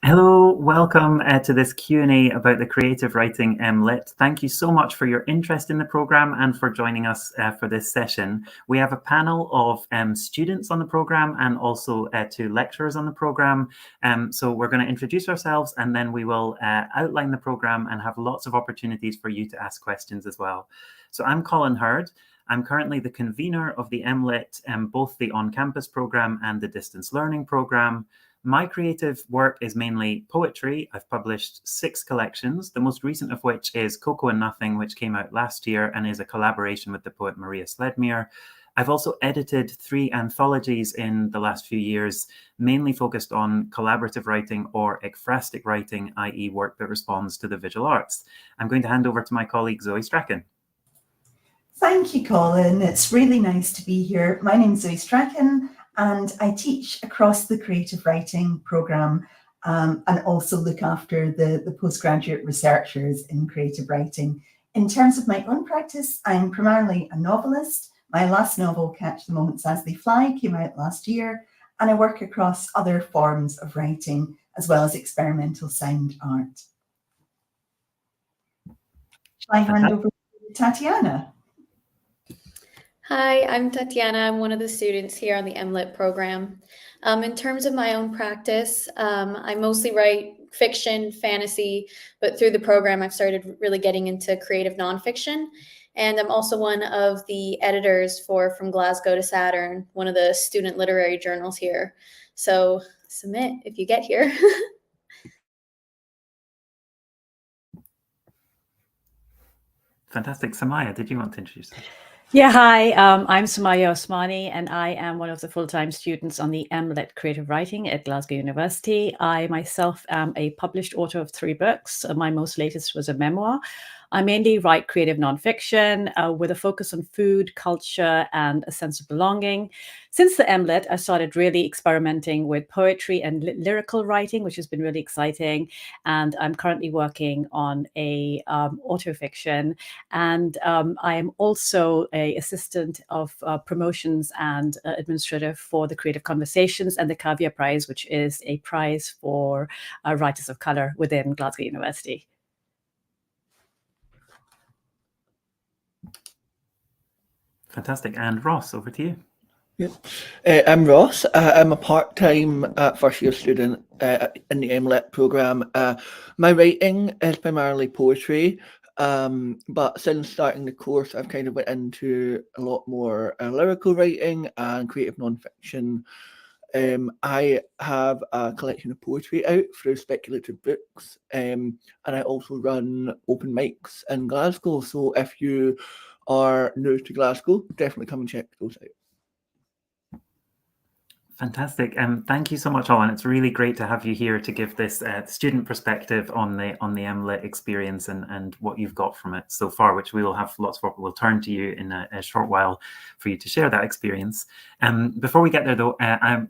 Hello, welcome to this Q&A about the Creative Writing MLitt. Thank you so much for your interest in the programme and for joining us for this session. We have a panel of students on the programme and also two lecturers on the programme. So we're going to introduce ourselves and then we will outline the programme and have lots of opportunities for you to ask questions as well. So I'm Colin Hurd. I'm currently the convener of the MLitt, both the on-campus programme and the distance learning programme. My creative work is mainly poetry. I've published 6 collections, the most recent of which is Cocoa and Nothing, which came out last year and is a collaboration with the poet Maria Sledmere. I've also edited 3 anthologies in the last few years, mainly focused on collaborative writing or ekphrastic writing, i.e. work that responds to the visual arts. I'm going to hand over to my colleague Zoe Strachan. Thank you, Colin. It's really nice to be here. My name's Zoe Strachan, and I teach across the creative writing programme and also look after the postgraduate researchers in creative writing. In terms of my own practice, I'm primarily a novelist. My last novel, Catch the Moments as They Fly, came out last year, and I work across other forms of writing as well as experimental sound art. Shall I hand over to Tatiana? Hi, I'm Tatiana. I'm one of the students here on the MLitt program. In terms of my own practice, I mostly write fiction, fantasy, but through the program, I've started really getting into creative nonfiction. And I'm also one of the editors for From Glasgow to Saturn, one of the student literary journals here. So submit if you get here. Fantastic. Samaya, did you want to introduce yourself? Yeah, hi, I'm Samaya Osmani, and I am one of the full-time students on the MLitt Creative Writing at Glasgow University. I myself am a published author of 3 books. My most latest was a memoir. I mainly write creative nonfiction with a focus on food, culture, and a sense of belonging. Since the MLitt, I started really experimenting with poetry and lyrical writing, which has been really exciting. And I'm currently working on a autofiction. And I am also an assistant of promotions and administrator for the Creative Conversations and the Kavya Prize, which is a prize for writers of color within Glasgow University. Fantastic. And Ross, over to you. Yeah. I'm Ross. I'm a part-time first-year student in the MLitt programme. My writing is primarily poetry, but since starting the course, I've kind of went into a lot more lyrical writing and creative non-fiction. I have a collection of poetry out through Speculative Books, and I also run open mics in Glasgow. So if you are new to Glasgow, definitely come and check those out. Fantastic. Thank you so much, Alan. It's really great to have you here to give this student perspective on the MLitt experience and what you've got from it so far, which we will have lots of. We'll turn to you in a short while for you to share that experience. Before we get there, though,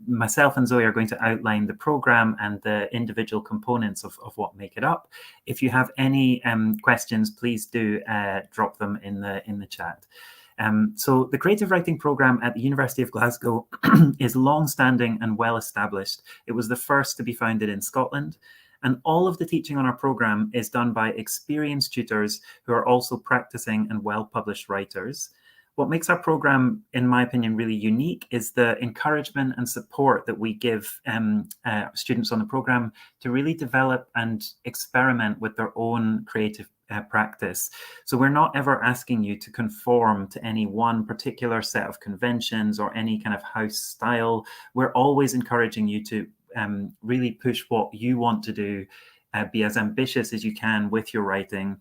myself and Zoe are going to outline the program and the individual components of what make it up. If you have any questions, please do drop them in the chat. So the creative writing program at the University of Glasgow is long-standing and well-established. It was the first to be founded in Scotland, and all of the teaching on our program is done by experienced tutors who are also practicing and well-published writers. What makes our program, in my opinion, really unique is the encouragement and support that we give students on the program to really develop and experiment with their own creative practice. So we're not ever asking you to conform to any one particular set of conventions or any kind of house style. We're always encouraging you to really push what you want to do, be as ambitious as you can with your writing,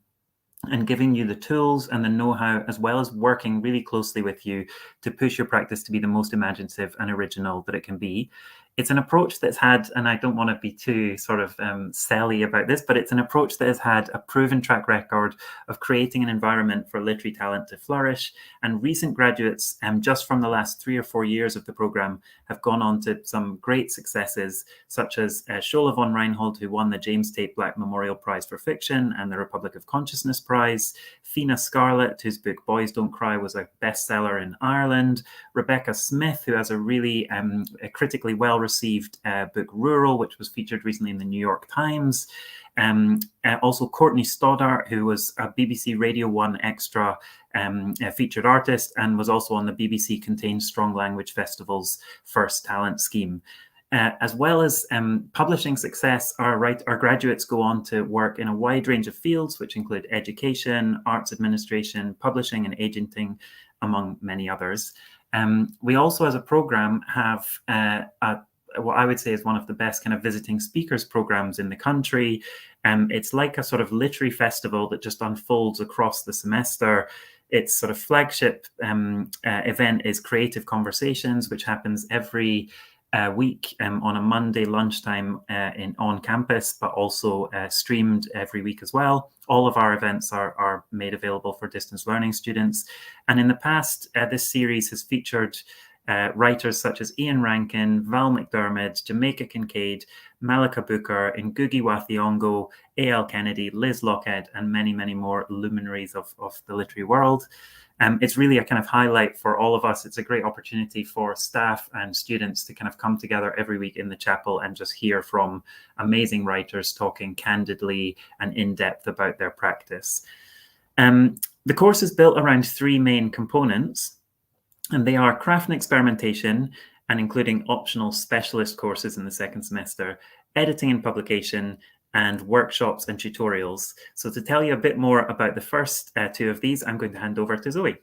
and giving you the tools and the know-how, as well as working really closely with you to push your practice to be the most imaginative and original that it can be. It's an approach that's had, and I don't want to be too sort of selly about this, but it's an approach that has had a proven track record of creating an environment for literary talent to flourish. And recent graduates, just from the last 3 or 4 years of the program, have gone on to some great successes, such as Shola von Reinhold, who won the James Tate Black Memorial Prize for Fiction and the Republic of Consciousness Prize, Fina Scarlett, whose book Boys Don't Cry was a bestseller in Ireland, Rebecca Smith, who has a really critically well well-received book Rural, which was featured recently in the New York Times. Also Courtney Stoddart, who was a BBC Radio 1 extra featured artist and was also on the BBC Contained Strong Language Festival's first talent scheme. As well as publishing success, our graduates go on to work in a wide range of fields, which include education, arts administration, publishing and agenting, among many others. We also, as a program, have what I would say is one of the best kind of visiting speakers programs in the country. It's like a sort of literary festival that just unfolds across the semester. Its sort of flagship event is Creative Conversations, which happens every week on a Monday lunchtime on campus, but also streamed every week as well. All of our events are made available for distance learning students. And in the past, this series has featured writers such as Ian Rankin, Val McDermid, Jamaica Kincaid, Malika Booker, Ngugi wa Thiong'o, A.L. Kennedy, Liz Lockhead, and many, many more luminaries of the literary world. It's really a kind of highlight for all of us. It's a great opportunity for staff and students to kind of come together every week in the chapel and just hear from amazing writers talking candidly and in depth about their practice. The course is built around three main components, and they are craft and experimentation, and including optional specialist courses in the second semester, editing and publication, and workshops and tutorials. So to tell you a bit more about the first two of these, I'm going to hand over to Zoe.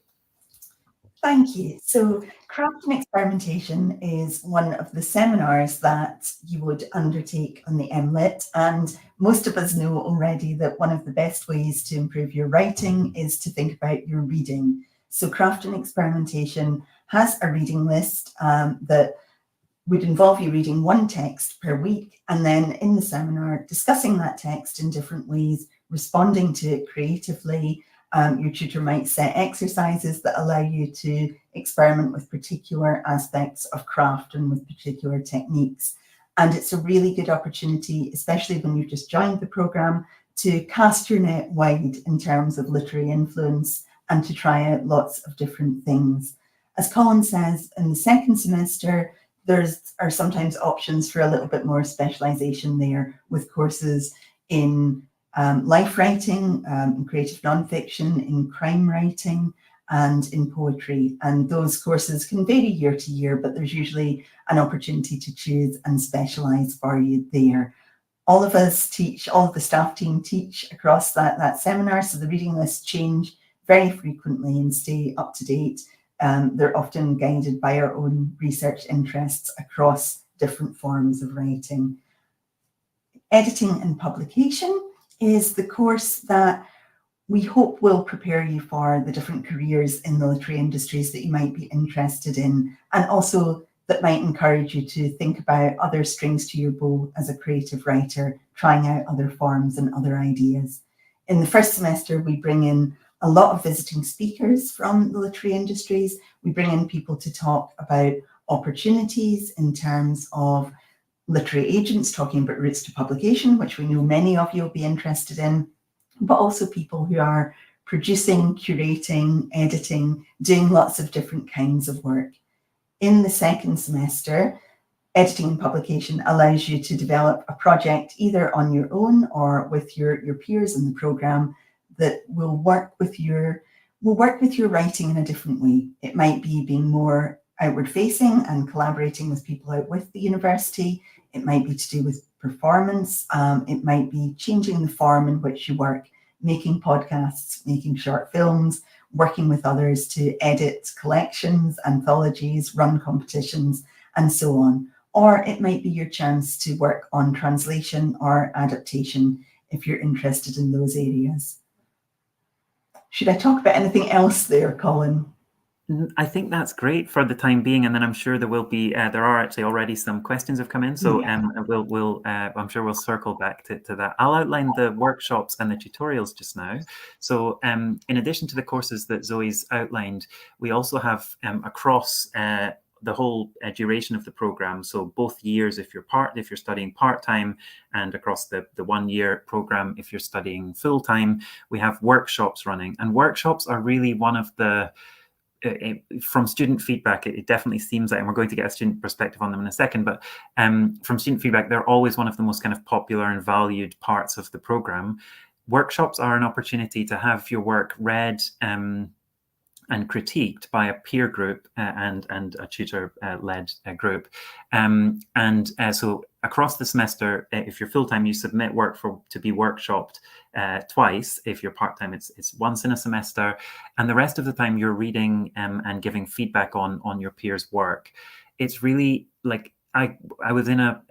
Thank you. So craft and experimentation is one of the seminars that you would undertake on the MLitt, and most of us know already that one of the best ways to improve your writing is to think about your reading. So craft and experimentation has a reading list that would involve you reading one text per week, and then in the seminar discussing that text in different ways, responding to it creatively. Your tutor might set exercises that allow you to experiment with particular aspects of craft and with particular techniques. And it's a really good opportunity, especially when you've just joined the programme, to cast your net wide in terms of literary influence and to try out lots of different things. As Colin says, in the second semester, there are sometimes options for a little bit more specialisation there, with courses in life writing, in creative nonfiction, in crime writing, and in poetry. And those courses can vary year to year, but there's usually an opportunity to choose and specialise for you there. All of us teach, all of the staff team teach across that seminar, so the reading lists change very frequently and stay up to date. They're often guided by our own research interests across different forms of writing. Editing and publication is the course that we hope will prepare you for the different careers in the literary industries that you might be interested in, and also that might encourage you to think about other strings to your bow as a creative writer, trying out other forms and other ideas. In the first semester, we bring in a lot of visiting speakers from the literary industries. We bring in people to talk about opportunities in terms of literary agents talking about routes to publication, which we know many of you will be interested in, but also people who are producing, curating, editing, doing lots of different kinds of work. In the second semester, editing and publication allows you to develop a project either on your own or with your peers in the programme that will work with your writing in a different way. It might be being more outward facing and collaborating with people out with the university. It might be to do with performance. It might be changing the form in which you work, making podcasts, making short films, working with others to edit collections, anthologies, run competitions, and so on. Or it might be your chance to work on translation or adaptation if you're interested in those areas. Should I talk about anything else there, Colin? I think that's great for the time being, and then I'm sure there will be. There are actually already some questions have come in, so I'm sure we'll circle back to that. I'll outline the workshops and the tutorials just now. So, in addition to the courses that Zoe's outlined, we also have across the whole duration of the program. So both years, if you're studying part-time, and across the 1 year program, if you're studying full-time, we have workshops running, and workshops are really one of the from student feedback, it definitely seems like, and we're going to get a student perspective on them in a second, but from student feedback, they're always one of the most kind of popular and valued parts of the program. Workshops are an opportunity to have your work read and critiqued by a peer group and a tutor-led group. So across the semester, if you're full-time, you submit work to be workshopped twice. If you're part-time, it's once in a semester. And the rest of the time, you're reading and giving feedback on your peers' work. It's really like, I was in a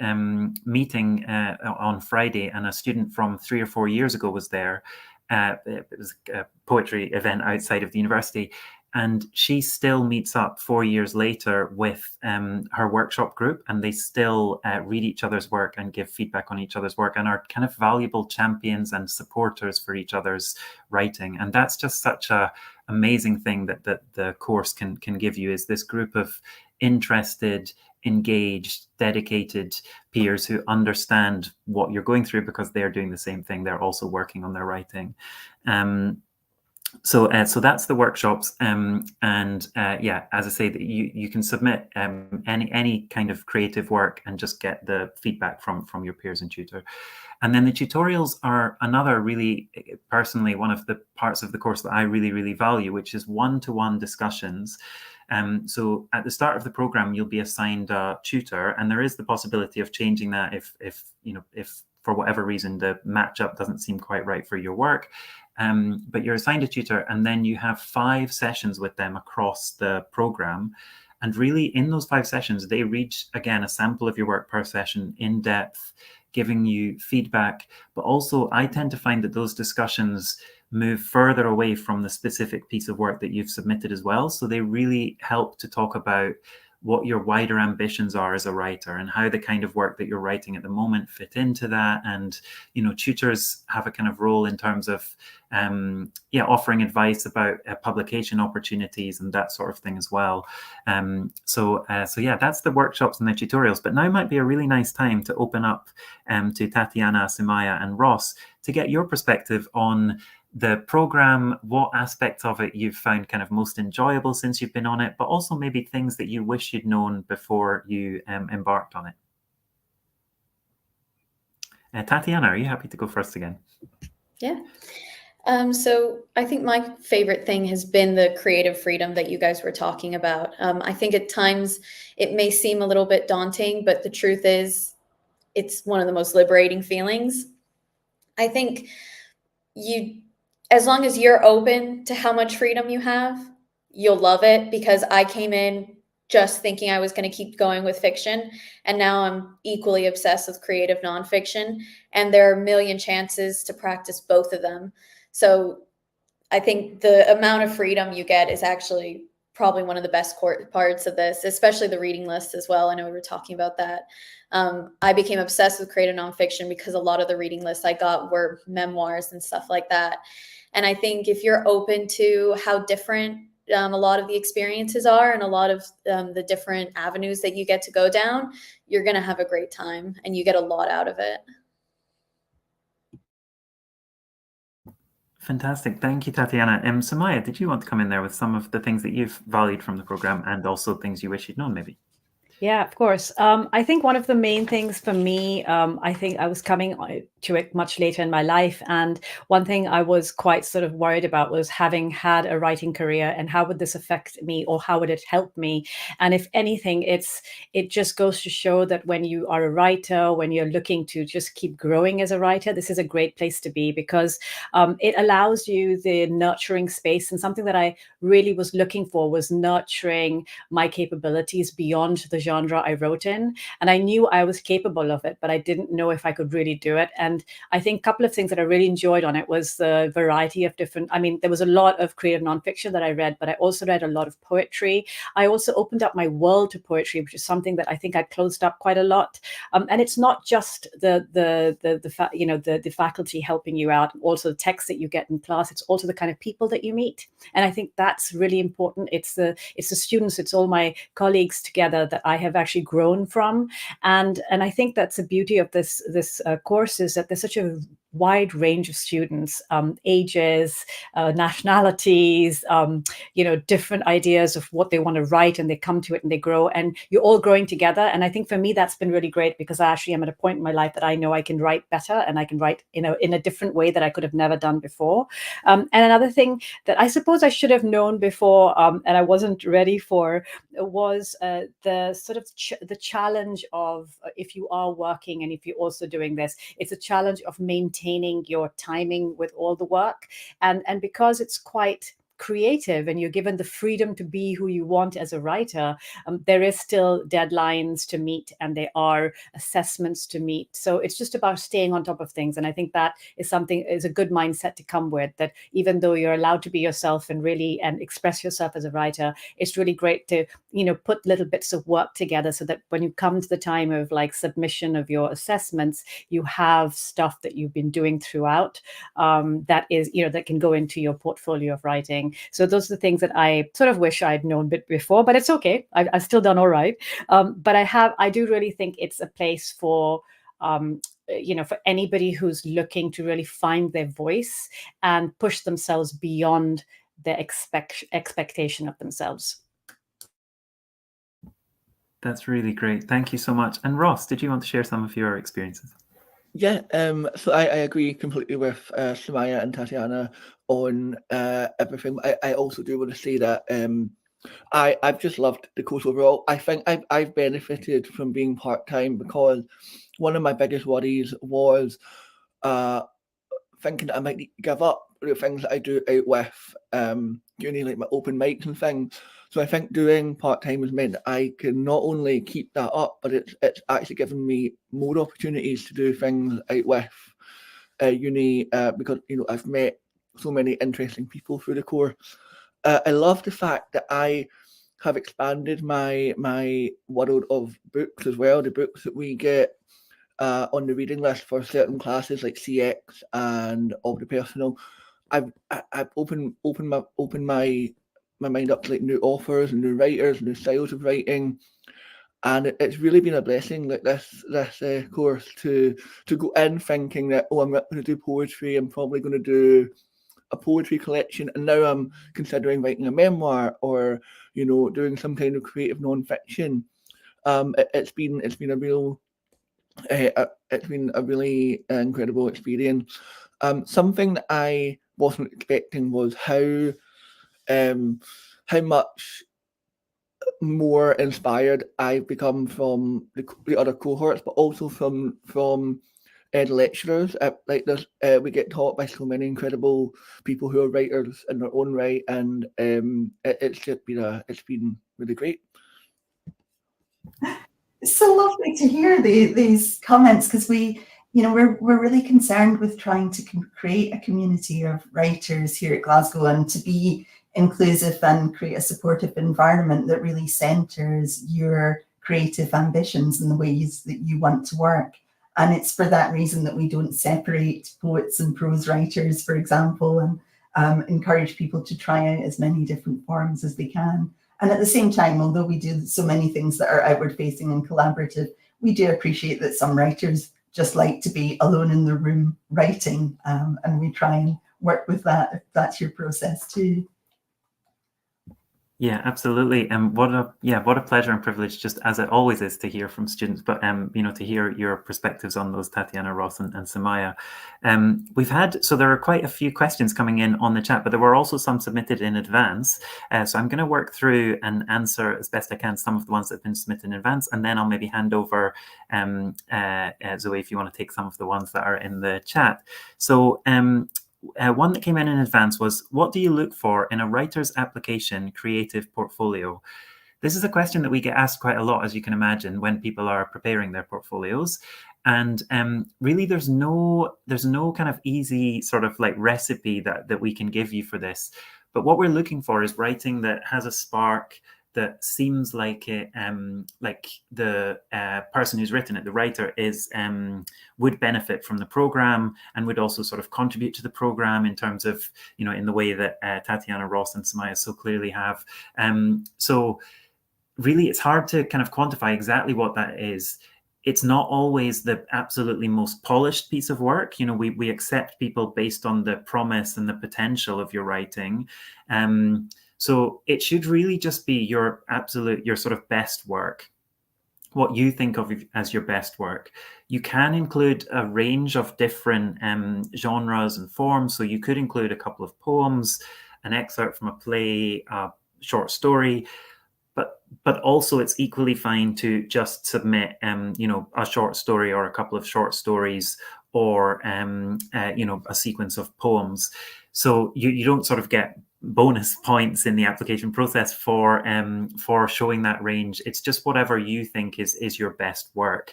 meeting on Friday, and a student from 3 or 4 years ago was there. It was a poetry event outside of the university, and she still meets up 4 years later with her workshop group, and they still read each other's work and give feedback on each other's work, and are kind of valuable champions and supporters for each other's writing. And that's just such a amazing thing that the course can give you, is this group of interested, engaged, dedicated peers who understand what you're going through because they're doing the same thing. They're also working on their writing. So that's the workshops, yeah, as I say, that you can submit any kind of creative work and just get the feedback from your peers and tutor. And then the tutorials are another really, personally, one of the parts of the course that I really value, which is one-to-one discussions. So at the start of the program, you'll be assigned a tutor, and there is the possibility of changing that if for whatever reason the matchup doesn't seem quite right for your work. But you're assigned a tutor, and then you have 5 sessions with them across the program. And really, in those 5 sessions, they read, again, a sample of your work per session in depth, giving you feedback. But also, I tend to find that those discussions move further away from the specific piece of work that you've submitted as well. So they really help to talk about what your wider ambitions are as a writer, and how the kind of work that you're writing at the moment fit into that. And, tutors have a kind of role in terms of, offering advice about publication opportunities and that sort of thing as well. So yeah, that's the workshops and the tutorials. But now might be a really nice time to open up to Tatiana, Sumaya, and Ross to get your perspective on the program, what aspects of it you've found kind of most enjoyable since you've been on it, but also maybe things that you wish you'd known before you embarked on it. Tatiana, are you happy to go first again? Yeah. So I think my favorite thing has been the creative freedom that you guys were talking about. I think at times it may seem a little bit daunting, but the truth is it's one of the most liberating feelings. I think as long as you're open to how much freedom you have, you'll love it, because I came in just thinking I was going to keep going with fiction, and now I'm equally obsessed with creative nonfiction, and there are a million chances to practice both of them. So I think the amount of freedom you get is actually probably one of the best parts of this, especially the reading list as well. I know we were talking about that. I became obsessed with creative nonfiction because a lot of the reading lists I got were memoirs and stuff like that. And I think if you're open to how different a lot of the experiences are, and a lot of the different avenues that you get to go down, you're going to have a great time, and you get a lot out of it. Fantastic. Thank you, Tatiana. Sumaya, did you want to come in there with some of the things that you've valued from the program, and also things you wish you'd known, maybe? Yeah, of course. I think one of the main things for me, I think I was coming to it much later in my life. And one thing I was quite sort of worried about was having had a writing career, and how would this affect me, or how would it help me? And if anything, it just goes to show that when you are a writer, when you're looking to just keep growing as a writer, this is a great place to be, because it allows you the nurturing space. And something that I really was looking for was nurturing my capabilities beyond the genre I wrote in. And I knew I was capable of it, but I didn't know if I could really do it. And I think a couple of things that I really enjoyed on it was the variety of different, there was a lot of creative nonfiction that I read, but I also read a lot of poetry. I also opened up my world to poetry, which is something that I think I closed up quite a lot. And it's not just the faculty helping you out, also the text that you get in class. It's also the kind of people that you meet. And I think that's really important. It's the students, it's all my colleagues together that I have actually grown from. And I think that's the beauty of this course, is that there's such a wide range of students, ages, nationalities, different ideas of what they want to write, and they come to it and they grow, and you're all growing together. And I think for me, that's been really great, because I actually am at a point in my life that I know I can write better, and I can write in a different way that I could have never done before. And another thing that I suppose I should have known before, and I wasn't ready for, was the sort of the challenge of, if you are working and if you're also doing this, it's a challenge of maintaining your timing with all the work. And because it's quite creative and you're given the freedom to be who you want as a writer, there is still deadlines to meet, and there are assessments to meet. So it's just about staying on top of things. And I think that is a good mindset to come with, that even though you're allowed to be yourself and really express yourself as a writer, it's really great to, put little bits of work together, so that when you come to the time of like submission of your assessments, you have stuff that you've been doing throughout, that is, that can go into your portfolio of writing. So those are the things that I sort of wish I'd known a bit before, but it's okay. I've still done all right. But I do really think it's a place for, for anybody who's looking to really find their voice and push themselves beyond their expectation of themselves. That's really great. Thank you so much. And Ross, did you want to share some of your experiences? Yeah, so I agree completely with Samaya and Tatiana on everything. I also do want to say that I've just loved the course overall. I think I've benefited from being part-time, because one of my biggest worries was thinking that I might need to give up the things that I do out with uni, like my open mics and things. So I think doing part-time has meant that I can not only keep that up, but it's actually given me more opportunities to do things out with uni, because I've met so many interesting people through the course. I love the fact that I have expanded my world of books as well. The books that we get on the reading list for certain classes like CX and of the personal, I've opened my mind up to like new authors and new writers, new styles of writing, and it's really been a blessing, like this course, to go in thinking that, oh, I'm not going to do poetry, I'm probably going to do a poetry collection, and now I'm considering writing a memoir, or doing some kind of creative non-fiction. It's been a real it's been a really incredible experience. Something that I wasn't expecting was how much more inspired I've become from the other cohorts, but also from the lecturers. Like this, we get taught by so many incredible people who are writers in their own right, and it's been really great. It's so lovely to hear these comments, because we're really concerned with trying to create a community of writers here at Glasgow, and to be inclusive and create a supportive environment that really centres your creative ambitions and the ways that you want to work. And it's for that reason that we don't separate poets and prose writers, for example, and encourage people to try out as many different forms as they can. And at the same time, although we do so many things that are outward facing and collaborative, we do appreciate that some writers just like to be alone in the room writing, and we try and work with that if that's your process too. Yeah, absolutely. And what a pleasure and privilege, just as it always is, to hear from students, but to hear your perspectives on those, Tatiana, Ross, and Samaya. So there are quite a few questions coming in on the chat, but there were also some submitted in advance. So I'm going to work through and answer as best I can some of the ones that have been submitted in advance, and then I'll maybe hand over Zoe, if you want to take some of the ones that are in the chat. So one that came in advance was, what do you look for in a writer's application creative portfolio? This is a question that we get asked quite a lot, as you can imagine, when people are preparing their portfolios. And really, there's no kind of easy sort of like recipe that we can give you for this. But what we're looking for is writing that has a spark, that seems like it, like the person who's written it, the writer, is would benefit from the program and would also sort of contribute to the program in terms of, in the way that Tatiana, Ross, and Samaya so clearly have. So really, it's hard to kind of quantify exactly what that is. it's not always the absolutely most polished piece of work. You know, we accept people based on the promise and the potential of your writing. So it should really just be your sort of best work, what you think of as your best work. You can include a range of different genres and forms. So you could include a couple of poems, an excerpt from a play, a short story, but also it's equally fine to just submit, you know, a short story or a couple of short stories, or you know, a sequence of poems. So you don't sort of get bonus points in the application process for showing that range. It's just whatever you think is your best work.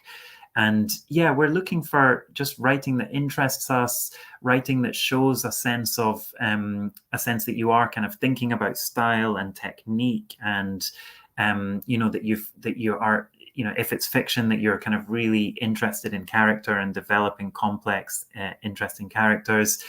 And yeah, we're looking for just writing that interests us, writing that shows a sense of that you are kind of thinking about style and technique, and you know, that you are, you know, if it's fiction, that you're kind of really interested in character and developing complex, interesting characters.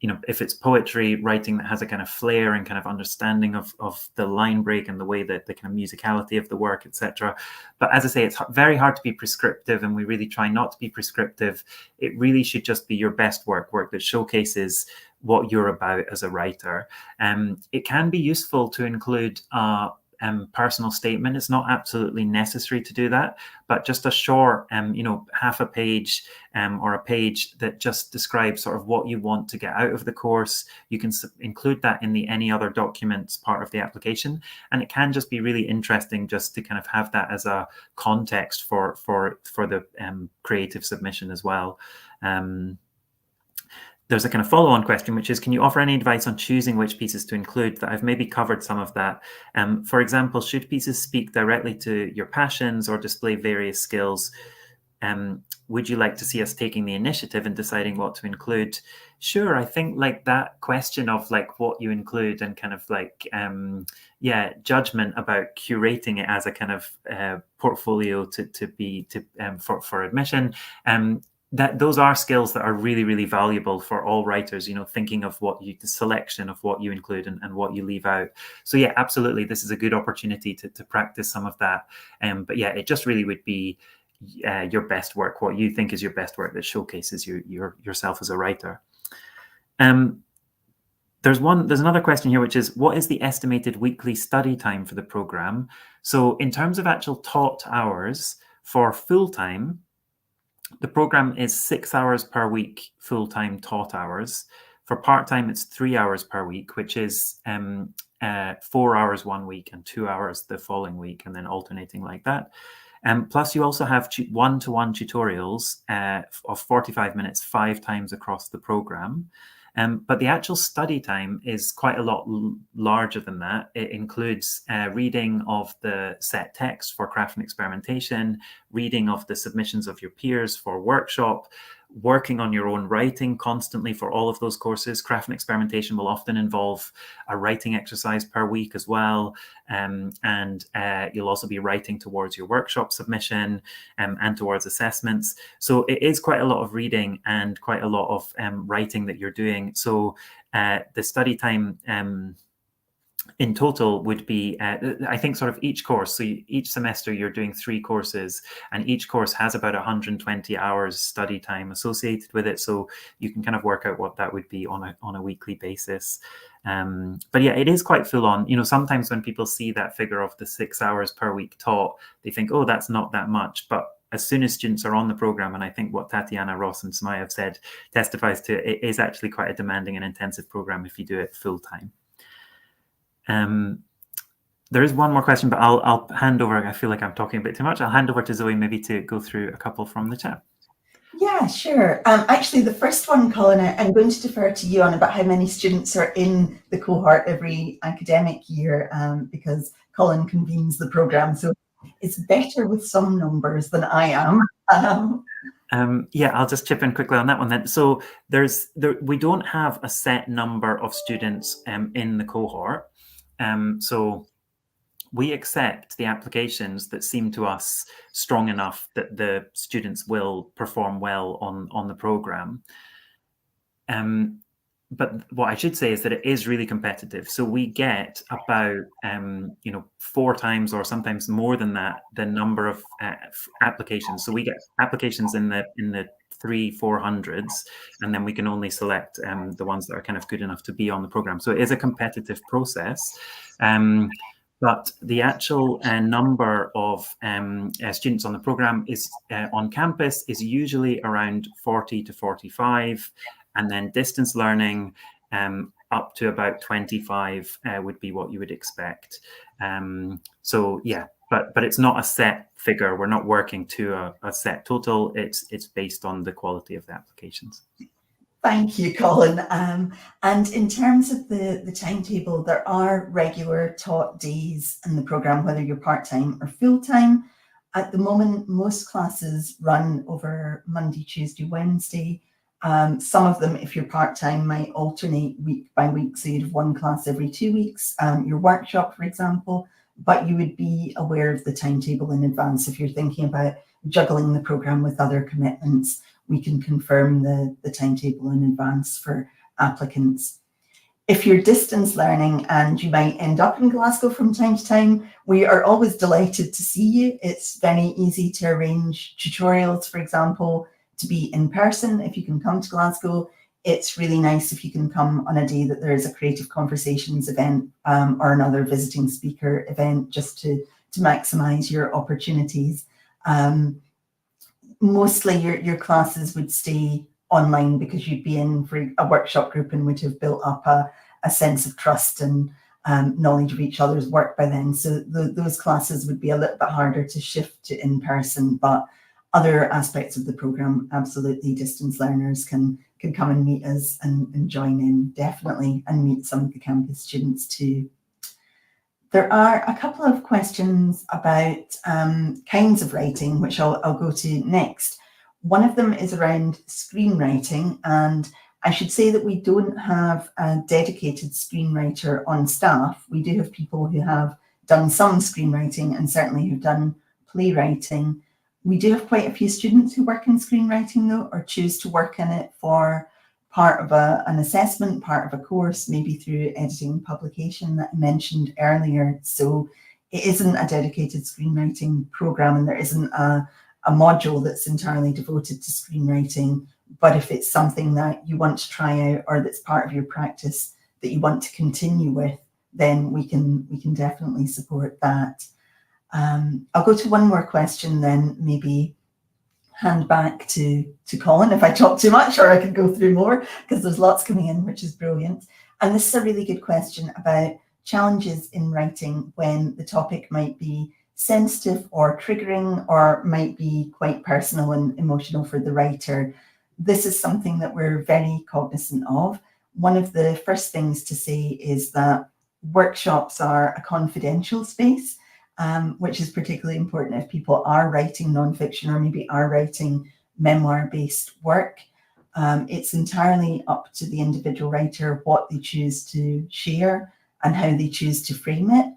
You know, if it's poetry, writing that has a kind of flair and kind of understanding of the line break and the way that the kind of musicality of the work, etc. But as I say, it's very hard to be prescriptive, and we really try not to be prescriptive. It really should just be your best work that showcases what you're about as a writer. It can be useful to include personal statement. It's not absolutely necessary to do that, but just a short, you know, half a page or a page that just describes sort of what you want to get out of the course. You can include that in the any other documents part of the application, and it can just be really interesting just to kind of have that as a context for the creative submission as well. There's a kind of follow-on question, which is, can you offer any advice on choosing which pieces to include? That I've maybe covered some of that. For example, should pieces speak directly to your passions or display various skills? Would you like to see us taking the initiative and deciding what to include? Sure, I think like that question of like what you include and kind of like, yeah, judgment about curating it as a kind of portfolio for admission. That those are skills that are really, really valuable for all writers, you know, thinking of the selection of what you include and what you leave out. So yeah, absolutely, this is a good opportunity to practice some of that. But yeah, it just really would be your best work, what you think is your best work that showcases yourself as a writer. There's another question here, which is, what is the estimated weekly study time for the program? So in terms of actual taught hours, for full-time, the program is 6 hours per week, full-time taught hours. For part-time, it's 3 hours per week, which is 4 hours one week and 2 hours the following week, and then alternating like that. Plus, you also have one-to-one tutorials of 45 minutes, 5 times across the program. But the actual study time is quite a lot larger than that. It includes reading of the set text for craft and experimentation, reading of the submissions of your peers for workshop, working on your own writing constantly for all of those courses. Craft and experimentation will often involve a writing exercise per week as well. And you'll also be writing towards your workshop submission and towards assessments. So it is quite a lot of reading and quite a lot of writing that you're doing. So the study time in total would be, I think, sort of each course. So each semester you're doing 3 courses, and each course has about 120 hours study time associated with it. So you can kind of work out what that would be on a weekly basis. But yeah, it is quite full on. You know, sometimes when people see that figure of the 6 hours per week taught, they think, oh, that's not that much. But as soon as students are on the program, and I think what Tatiana, Ross and Samaya have said testifies to it, it is actually quite a demanding and intensive program if you do it full time. There is one more question, but I'll hand over. I feel like I'm talking a bit too much. I'll hand over to Zoe maybe to go through a couple from the chat. Yeah, sure. Actually, the first one, Colin, I'm going to defer to you on about how many students are in the cohort every academic year, because Colin convenes the programme, so it's better with some numbers than I am. Yeah, I'll just chip in quickly on that one then. So we don't have a set number of students in the cohort. So we accept the applications that seem to us strong enough that the students will perform well on the program. but what I should say is that it is really competitive. So we get about 4 times or sometimes more than that the number of applications. So we get applications in the 300-400s, and then we can only select the ones that are kind of good enough to be on the program. So it is a competitive process. But the actual number of students on the program is on campus is usually around 40 to 45. And then distance learning up to about 25 would be what you would expect. So yeah, but it's not a set figure. We're not working to a set total. It's based on the quality of the applications. Thank you, Colin. And in terms of the timetable, there are regular taught days in the programme, whether you're part-time or full-time. At the moment, most classes run over Monday, Tuesday, Wednesday. Some of them, if you're part-time, might alternate week by week. So you'd have one class every 2 weeks, your workshop, for example, but you would be aware of the timetable in advance. If you're thinking about juggling the programme with other commitments, we can confirm the timetable in advance for applicants. If you're distance learning and you might end up in Glasgow from time to time, we are always delighted to see you. It's very easy to arrange tutorials, for example, to be in person if you can come to Glasgow. It's really nice if you can come on a day that there is a Creative Conversations event or another visiting speaker event, just to maximise your opportunities. Mostly your classes would stay online because you'd be in for a workshop group and would have built up a sense of trust and knowledge of each other's work by then. So those classes would be a little bit harder to shift to in person, but other aspects of the programme, absolutely, distance learners can come and meet us and join in, definitely, and meet some of the campus students too. There are a couple of questions about kinds of writing, which I'll go to next. One of them is around screenwriting, and I should say that we don't have a dedicated screenwriter on staff. We do have people who have done some screenwriting and certainly who've done playwriting. We do have quite a few students who work in screenwriting though, or choose to work in it for part of an assessment, part of a course, maybe through editing and publication that I mentioned earlier. So it isn't a dedicated screenwriting programme, and there isn't a module that's entirely devoted to screenwriting. But if it's something that you want to try out or that's part of your practice that you want to continue with, then we can definitely support that. I'll go to one more question, then maybe hand back to Colin if I talk too much, or I could go through more because there's lots coming in, which is brilliant. And this is a really good question about challenges in writing when the topic might be sensitive or triggering, or might be quite personal and emotional for the writer. This is something that we're very cognizant of. One of the first things to say is that workshops are a confidential space, which is particularly important if people are writing nonfiction or maybe are writing memoir-based work. It's entirely up to the individual writer what they choose to share and how they choose to frame it.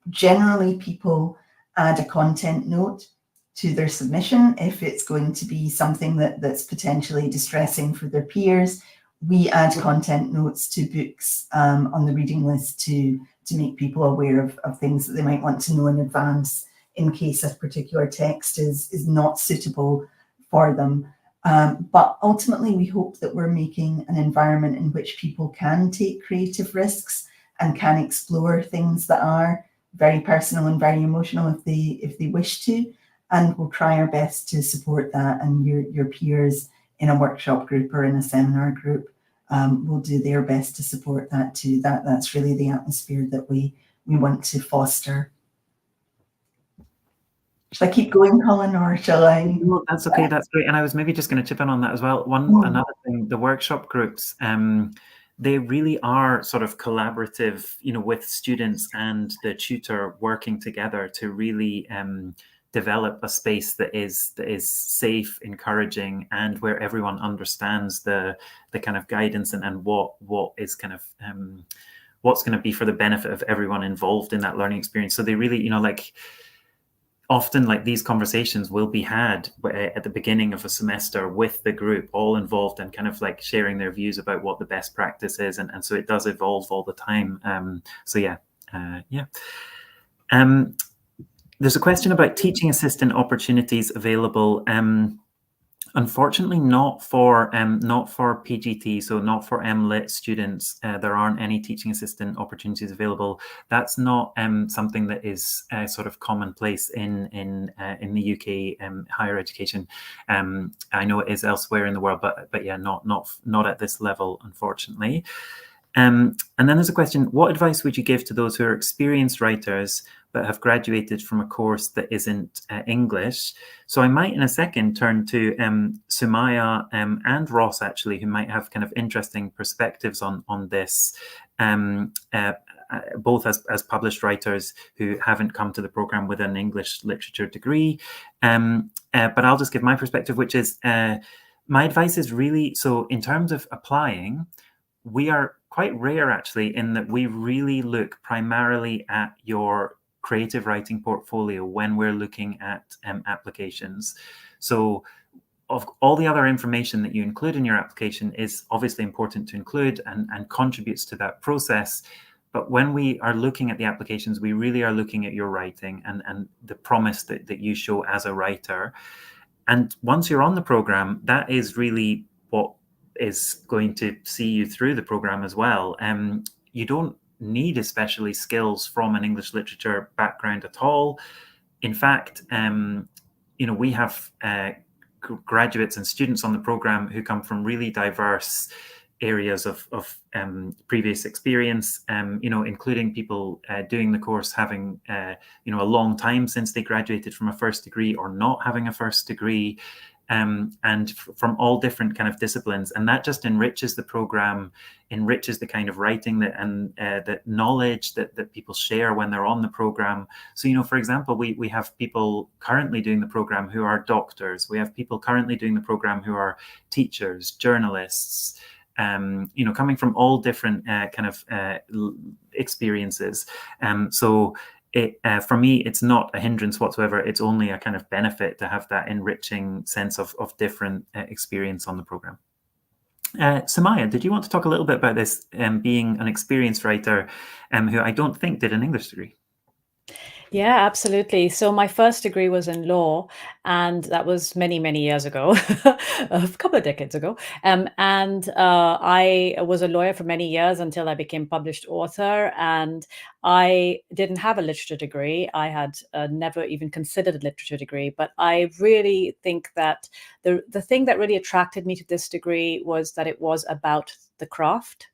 Generally, people add a content note to their submission if it's going to be something that's potentially distressing for their peers. We add content notes to books on the reading list to make people aware of things that they might want to know in advance in case a particular text is not suitable for them. But ultimately, we hope that we're making an environment in which people can take creative risks and can explore things that are very personal and very emotional if they wish to. And we'll try our best to support that. And your peers in a workshop group or in a seminar group will do their best to support that too. That's really the atmosphere that we want to foster. Shall I keep going, Colin, or shall I? No, that's okay. That's great. And I was maybe just going to chip in on that as well. Another thing, the workshop groups, they really are sort of collaborative, with students and the tutor working together to really develop a space that is safe, encouraging, and where everyone understands the kind of guidance and what is kind of what's going to be for the benefit of everyone involved in that learning experience. So they really, often like these conversations will be had at the beginning of a semester with the group all involved and kind of like sharing their views about what the best practice is, and so it does evolve all the time. So yeah. There's a question about teaching assistant opportunities available. Unfortunately, not for PGT, so not for MLitt students. There aren't any teaching assistant opportunities available. That's not something that is sort of commonplace in the UK higher education. I know it is elsewhere in the world, but yeah, not at this level, unfortunately. And then there's a question: what advice would you give to those who are experienced writers but have graduated from a course that isn't English? So I might in a second turn to Sumaya and Ross, actually, who might have kind of interesting perspectives on this, both as published writers who haven't come to the program with an English literature degree. But I'll just give my perspective, which is my advice is really, so in terms of applying, we are quite rare actually in that we really look primarily at your creative writing portfolio when we're looking at applications. So of all the other information that you include in your application is obviously important to include and contributes to that process. But when we are looking at the applications, we really are looking at your writing and the promise that you show as a writer. And once you're on the program, that is really what is going to see you through the program as well. You don't need especially skills from an English literature background at all. In fact, we have graduates and students on the program who come from really diverse areas of previous experience, including people doing the course having a long time since they graduated from a first degree or not having a first degree. And from all different kind of disciplines, and that just enriches the program, enriches the kind of writing that knowledge that people share when they're on the program. So for example, we have people currently doing the program who are doctors. We have people currently doing the program who are teachers, journalists, coming from all different kind of experiences. So for me, it's not a hindrance whatsoever. It's only a kind of benefit to have that enriching sense of different experience on the program. Sumaya, did you want to talk a little bit about this, being an experienced writer who I don't think did an English degree? Yeah, absolutely. So my first degree was in law, and that was many, many years ago, a couple of decades ago. And I was a lawyer for many years until I became published author. And I didn't have a literature degree. I had never even considered a literature degree. But I really think that the thing that really attracted me to this degree was that it was about the craft.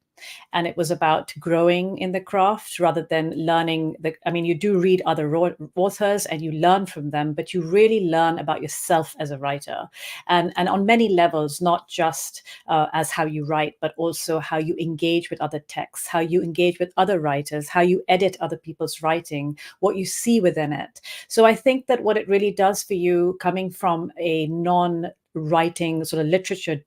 And it was about growing in the craft rather than learning. You do read other authors and you learn from them, but you really learn about yourself as a writer. And on many levels, not just as how you write, but also how you engage with other texts, how you engage with other writers, how you edit other people's writing, what you see within it. So I think that what it really does for you, coming from a non-writing sort of literature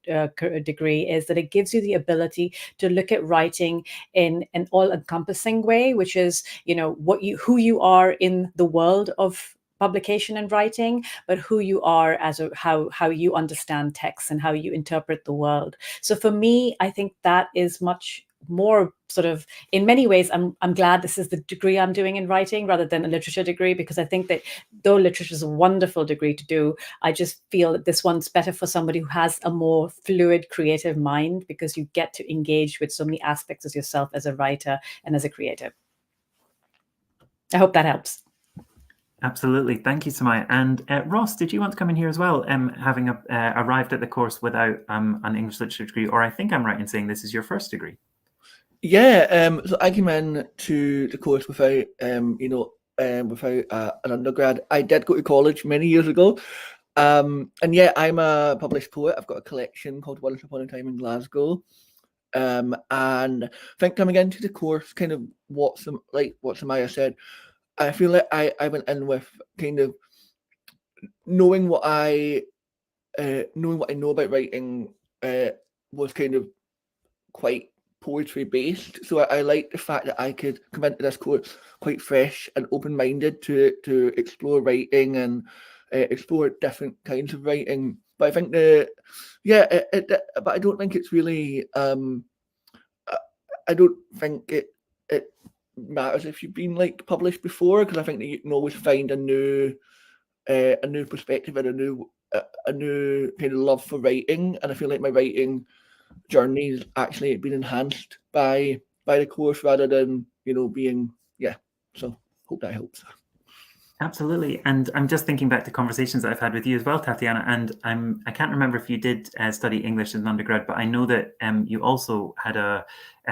degree, is that it gives you the ability to look at writing in an all-encompassing way, which is who you are in the world of publication and writing, but who you are as how you understand text and how you interpret the world. So for me, I think that is much more sort of, in many ways, I'm glad this is the degree I'm doing in writing rather than a literature degree, because I think that though literature is a wonderful degree to do, I just feel that this one's better for somebody who has a more fluid creative mind, because you get to engage with so many aspects of yourself as a writer and as a creative. I hope that helps. Absolutely. Thank you, Sumaya. And Ross, did you want to come in here as well, having arrived at the course without an English literature degree? Or I think I'm right in saying this is your first degree. Yeah, so I came in to the course without, without an undergrad. I did go to college many years ago, and yeah, I'm a published poet. I've got a collection called Once Upon a Time in Glasgow, and I think coming into the course, kind of what Sumaya said, I feel like I went in with kind of knowing what I know about writing was kind of quite poetry based. So I like the fact that I could come into this course quite fresh and open-minded to explore writing and explore different kinds of writing. But I think but I don't think it's really, I don't think it matters if you've been like published before, because I think that you can always find a new perspective and a new kind of love for writing. And I feel like my writing journey has actually been enhanced by the course rather than, you know, being, so hope that helps. Absolutely. And I'm just thinking back to conversations that I've had with you as well, Tatiana, and I can't remember if you did study English in undergrad, but I know that you also had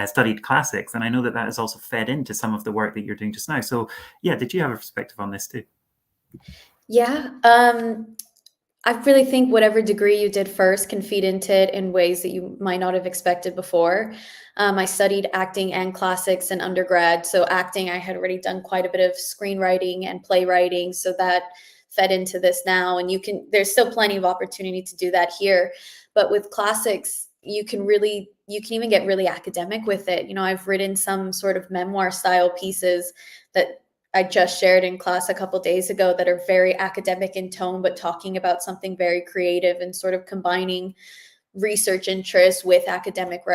studied classics, and I know that that has also fed into some of the work that you're doing just now. So yeah, did you have a perspective on this too? Yeah, I really think whatever degree you did first can feed into it in ways that you might not have expected before. I studied acting and classics in undergrad. So acting, I had already done quite a bit of screenwriting and playwriting. So that fed into this now. And there's still plenty of opportunity to do that here. But with classics, you can even get really academic with it. You know, I've written some sort of memoir style pieces that I just shared in class a couple of days ago that are very academic in tone, but talking about something very creative and sort of combining research interests with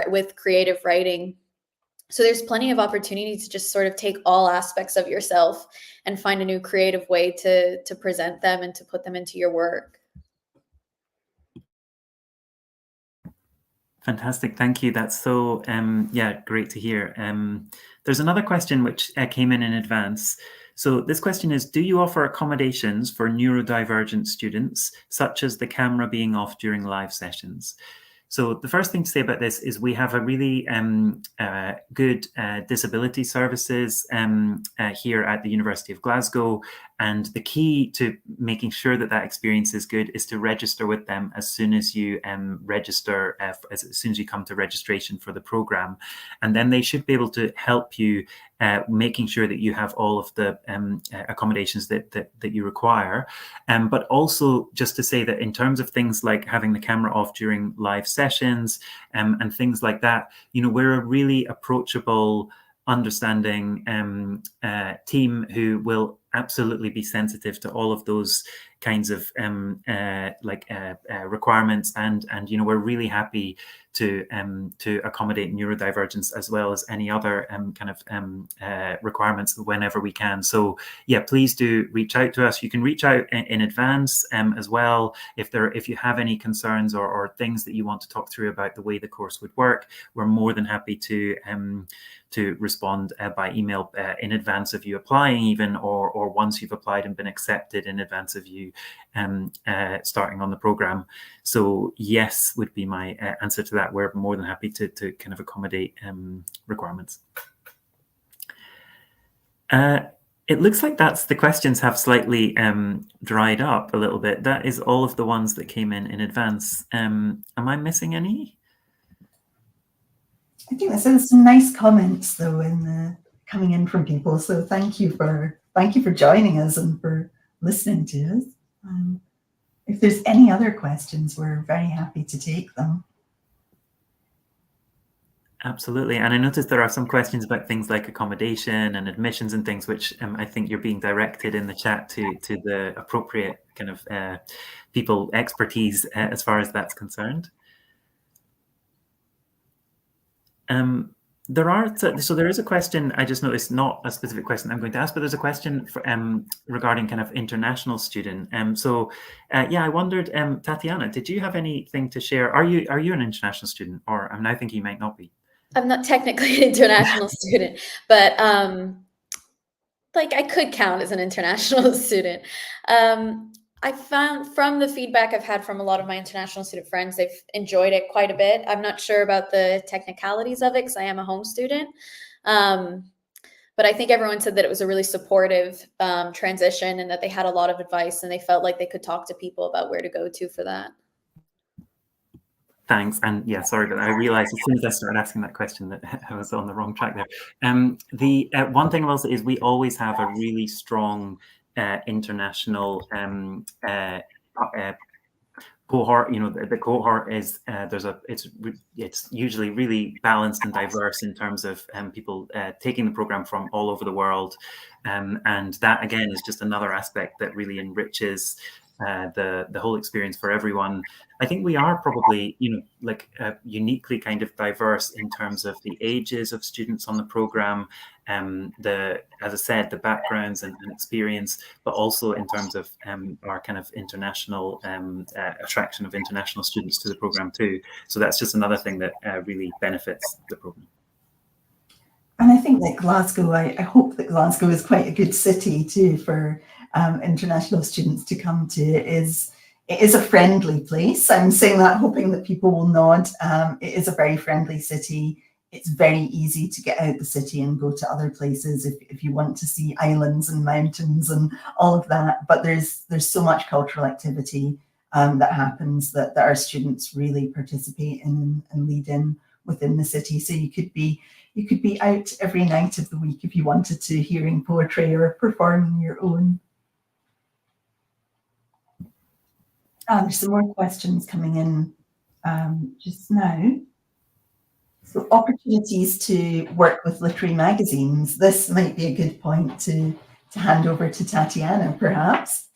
with creative writing. So there's plenty of opportunity to just sort of take all aspects of yourself and find a new creative way to present them and to put them into your work. Fantastic, thank you. That's so great to hear. There's another question which came in advance. So this question is, do you offer accommodations for neurodivergent students, such as the camera being off during live sessions? So the first thing to say about this is we have a really good disability services here at the University of Glasgow. And the key to making sure that that experience is good is to register with them as soon as you register, as soon as you come to registration for the program. And then they should be able to help you making sure that you have all of the accommodations that you require. But also just to say that in terms of things like having the camera off during live sessions and things like that, you know, we're a really approachable, understanding team who will absolutely be sensitive to all of those kinds of requirements, and you know, we're really happy to accommodate neurodivergence as well as any other requirements whenever we can. So yeah, please do reach out to us. You can reach out in advance as well if you have any concerns or things that you want to talk through about the way the course would work. We're more than happy to respond by email in advance of you applying, even or once you've applied and been accepted, in advance of you starting on the program. So yes would be my answer to that. We're more than happy to kind of accommodate requirements. It looks like the questions have slightly dried up a little bit. That is all of the ones that came in advance. Am I missing any? I think there's some nice comments though coming in from people. So thank you for joining us and for listening to us. If there's any other questions, we're very happy to take them. Absolutely. And I noticed there are some questions about things like accommodation and admissions and things, which I think you're being directed in the chat to the appropriate kind of people expertise as far as that's concerned. There is a question, I just noticed, not a specific question I'm going to ask, but there's a question for, regarding kind of international student. I wondered, Tatiana, did you have anything to share? Are you an international student, or I'm now thinking you might not be? I'm not technically an international student, but I could count as an international student. I found from the feedback I've had from a lot of my international student friends, they've enjoyed it quite a bit. I'm not sure about the technicalities of it because I am a home student. But I think everyone said that it was a really supportive transition and that they had a lot of advice and they felt like they could talk to people about where to go to for that. Thanks. And yeah, sorry, but I realized as soon as I started asking that question that I was on the wrong track there. The one thing I will say is we always have a really strong international cohort, the cohort is it's usually really balanced and diverse in terms of people taking the program from all over the world, and that again is just another aspect that really enriches the whole experience for everyone. I think we are probably uniquely kind of diverse in terms of the ages of students on the program, as I said, the backgrounds and experience, but also in terms of our kind of international attraction of international students to the program too. So that's just another thing that really benefits the program. And I think that Glasgow, I hope that Glasgow is quite a good city too for international students to come to. It is a friendly place. I'm saying that hoping that people will nod. It is a very friendly city. It's very easy to get out the city and go to other places if you want to see islands and mountains and all of that. But there's so much cultural activity that happens that our students really participate in and lead in within the city. So you could be out every night of the week if you wanted to, hearing poetry or performing your own. There's some more questions coming in just now. So opportunities to work with literary magazines. This might be a good point to hand over to Tatiana, perhaps.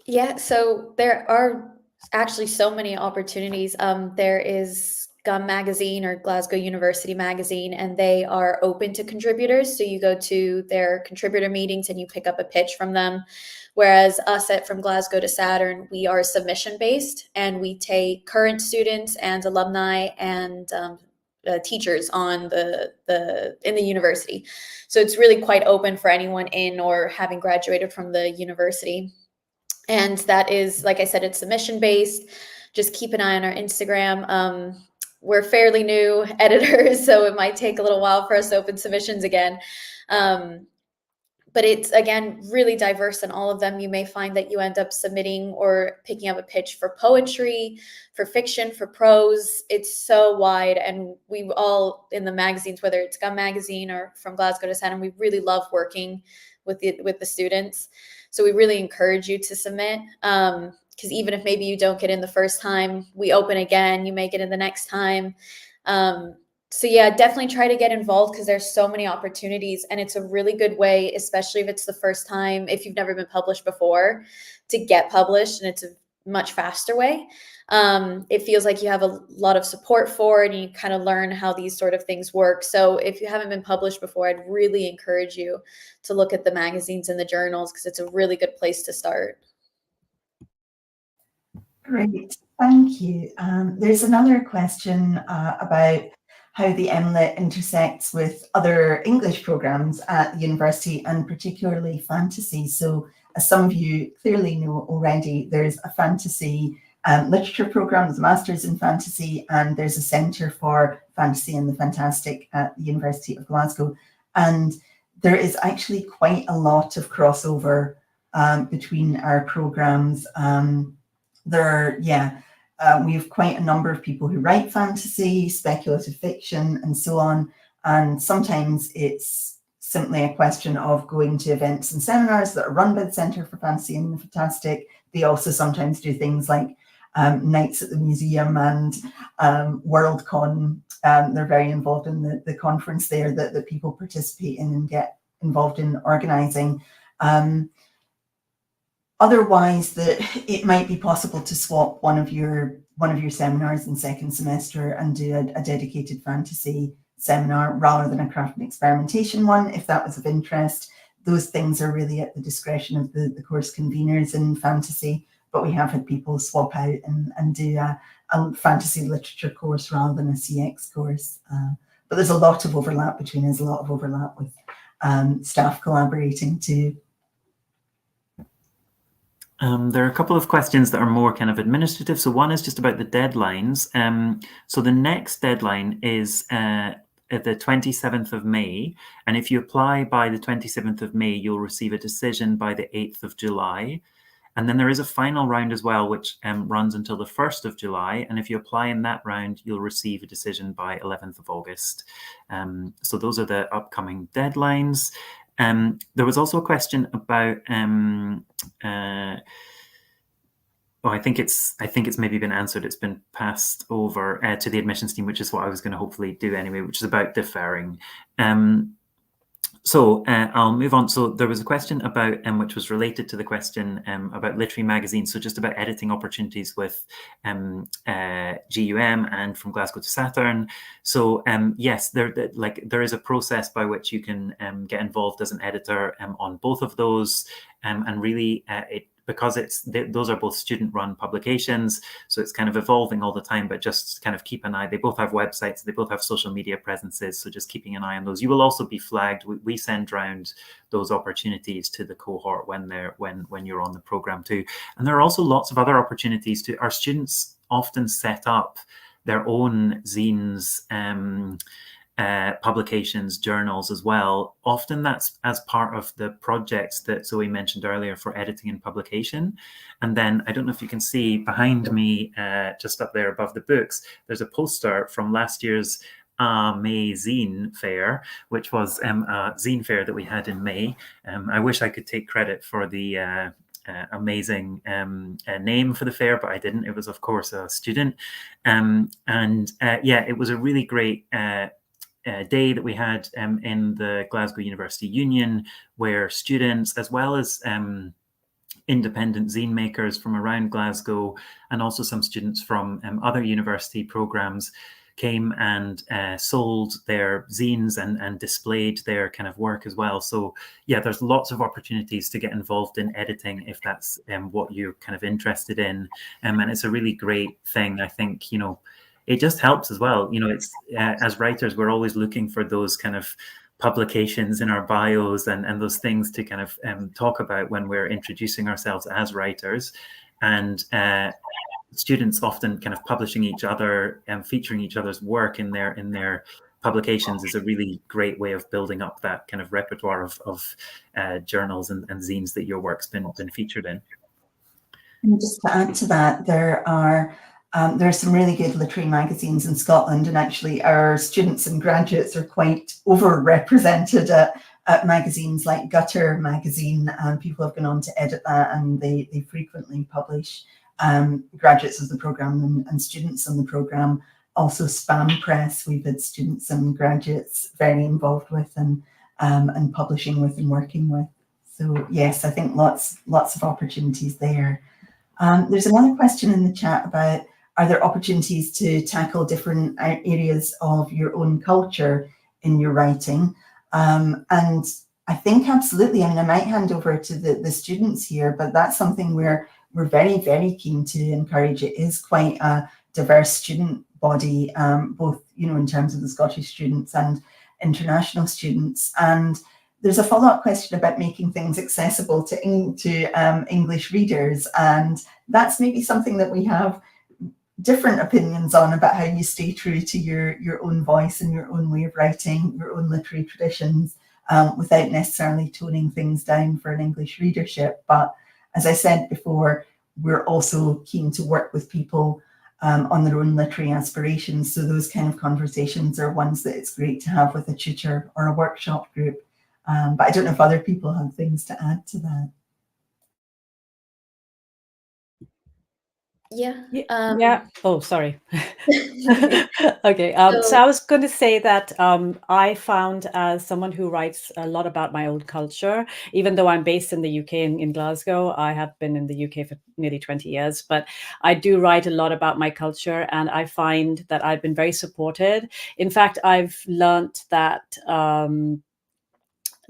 Yeah, so there are actually so many opportunities. There is GUM magazine or Glasgow University magazine, and they are open to contributors. So you go to their contributor meetings and you pick up a pitch from them. Whereas us from Glasgow to Saturn, we are submission based, and we take current students and alumni and teachers on in the university. So it's really quite open for anyone in or having graduated from the university. And that is, like I said, it's submission based. Just keep an eye on our Instagram. We're fairly new editors, so it might take a little while for us to open submissions again. But it's, again, really diverse in all of them. You may find that you end up submitting or picking up a pitch for poetry, for fiction, for prose. It's so wide. And we all, in the magazines, whether it's GUM magazine or from Glasgow to Saturn, we really love working with the students. So we really encourage you to submit, because even if maybe you don't get in the first time, we open again, you may get in the next time. So yeah, definitely try to get involved, because there's so many opportunities, and it's a really good way, especially if it's the first time, if you've never been published before, to get published, and it's a much faster way. It feels like you have a lot of support for it, and you kind of learn how these sort of things work. So if you haven't been published before, I'd really encourage you to look at the magazines and the journals, because it's a really good place to start. Great, thank you. There's another question about how the MLitt intersects with other English programs at the university, and particularly fantasy. So as some of you clearly know already, there's a fantasy literature program, there's a master's in fantasy, and there's a centre for fantasy and the fantastic at the University of Glasgow. And there is actually quite a lot of crossover between our programs. We have quite a number of people who write fantasy, speculative fiction, and so on. And sometimes it's simply a question of going to events and seminars that are run by the Centre for Fantasy and the Fantastic. They also sometimes do things like nights at the museum and WorldCon. They're very involved in the conference there that people participate in and get involved in organising. Otherwise, it might be possible to swap one of your seminars in second semester and do a dedicated fantasy seminar rather than a craft and experimentation one, if that was of interest. Those things are really at the discretion of the course conveners in fantasy, but we have had people swap out and do a fantasy literature course rather than a CX course. But there's a lot of overlap between us, a lot of overlap with staff collaborating too. There are a couple of questions that are more kind of administrative. So one is just about the deadlines. So the next deadline is at the 27th of May. And if you apply by the 27th of May, you'll receive a decision by the 8th of July. And then there is a final round as well, which runs until the 1st of July. And if you apply in that round, you'll receive a decision by 11th of August. So those are the upcoming deadlines. There was also a question about Oh, I think it's maybe been answered. It's been passed over to the admissions team, which is what I was going to hopefully do anyway, which is about deferring. So I'll move on. So there was a question about, which was related to the question about literary magazines. So just about editing opportunities with GUM and from Glasgow to Saturn. So yes, there is a process by which you can get involved as an editor on both of those, and really because those are both student-run publications, so it's kind of evolving all the time, but just kind of keep an eye. They both have websites, they both have social media presences, so just keeping an eye on those. You will also be flagged. We send round those opportunities to the cohort when you're on the program too. And there are also lots of other opportunities too. Our students often set up their own zines, publications, journals as well. Often that's as part of the projects that Zoe mentioned earlier for editing and publication. And then I don't know if you can see behind me, just up there above the books, there's a poster from last year's May Zine Fair, which was a zine fair that we had in May. I wish I could take credit for the amazing name for the fair, but I didn't. It was, of course, a student. Yeah, it was a really great day that we had in the Glasgow University Union, where students, as well as independent zine makers from around Glasgow, and also some students from other university programs, came and sold their zines and displayed their kind of work as well. So yeah, there's lots of opportunities to get involved in editing if that's what you're kind of interested in, and it's a really great thing. I think, it just helps as well. It's as writers, we're always looking for those kind of publications in our bios and those things to kind of talk about when we're introducing ourselves as writers. And students often kind of publishing each other and featuring each other's work in their publications is a really great way of building up that kind of repertoire of journals and zines that your work's been featured in. And just to add to that, there are some really good literary magazines in Scotland, and actually our students and graduates are quite overrepresented at magazines like Gutter magazine, and people have gone on to edit that, and they frequently publish graduates of the programme and students on the programme. Also Spam Press, we've had students and graduates very involved with and publishing with and working with. So yes, I think lots of opportunities there. There's another question in the chat about, are there opportunities to tackle different areas of your own culture in your writing? And I think absolutely. I mean, I might hand over to the students here, but that's something we're very, very keen to encourage. It is quite a diverse student body, both, in terms of the Scottish students and international students. And there's a follow-up question about making things accessible to English readers. And that's maybe something that we have different opinions on, about how you stay true to your own voice and your own way of writing, your own literary traditions, without necessarily toning things down for an English readership. But as I said before, we're also keen to work with people on their own literary aspirations. So those kind of conversations are ones that it's great to have with a tutor or a workshop group. But I don't know if other people have things to add to that. Yeah. Yeah. Oh, sorry. Okay. So I was going to say that I found, as someone who writes a lot about my own culture, even though I'm based in the UK in Glasgow, I have been in the UK for nearly 20 years, but I do write a lot about my culture, and I find that I've been very supported. In fact, I've learnt that